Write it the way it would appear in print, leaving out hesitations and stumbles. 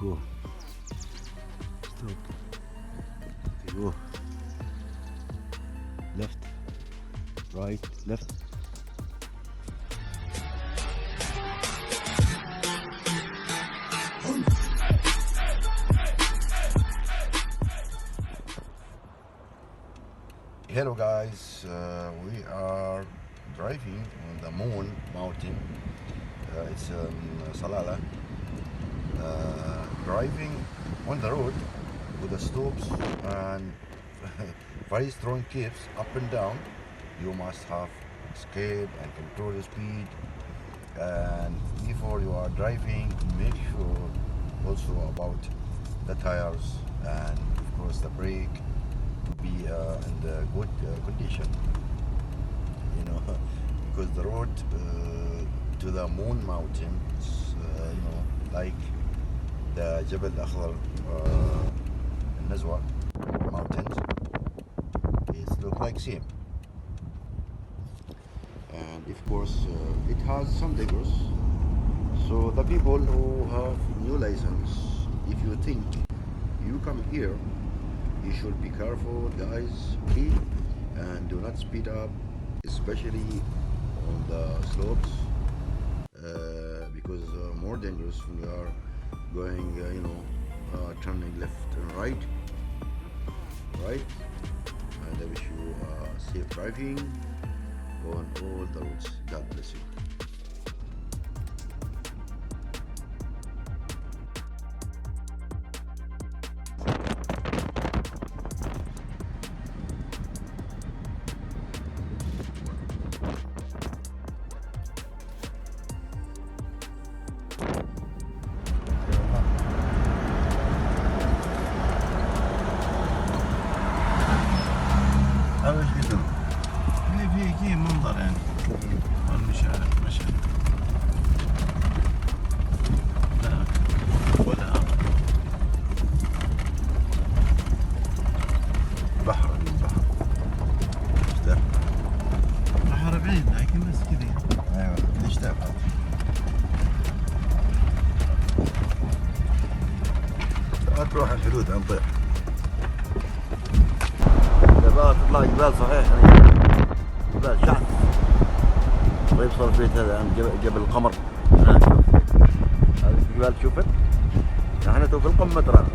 go. Stop. You go. Left, right, left. Hello guys, we are driving on the Moon Mountain. It's Salala. Driving on the road with the slopes and very strong curves up and down. You must have escape and control the speed. And before you are driving, make sure also about the tires and of course the brake to be in the good condition, you know, because the road to the Moon Mountain is like the Jabal Akhdar Nazwa mountains. It looks like same, and of course it has some diggers. So the people who have new license, if you think you come here, you should be careful guys, okay, and do not speed up, especially on the slopes, because more dangerous when you are going turning left and right, and I wish you safe driving on all the roads. God bless you. ايش قدر اللي فيه كي منظر يعني والمشاهد مشاهد لا ولا بحر ايش ده؟ بحر بعيد لكن بس كذا. ايوه ليش ده؟ لا تروح الحدود نطير. جبال تطلع جبال صحيح يعني جبال شعب ويوصل البيت هذا عند جبل القمر. هناك شوف هذه الجبال تشوفت، احنا تو في القمة ترى.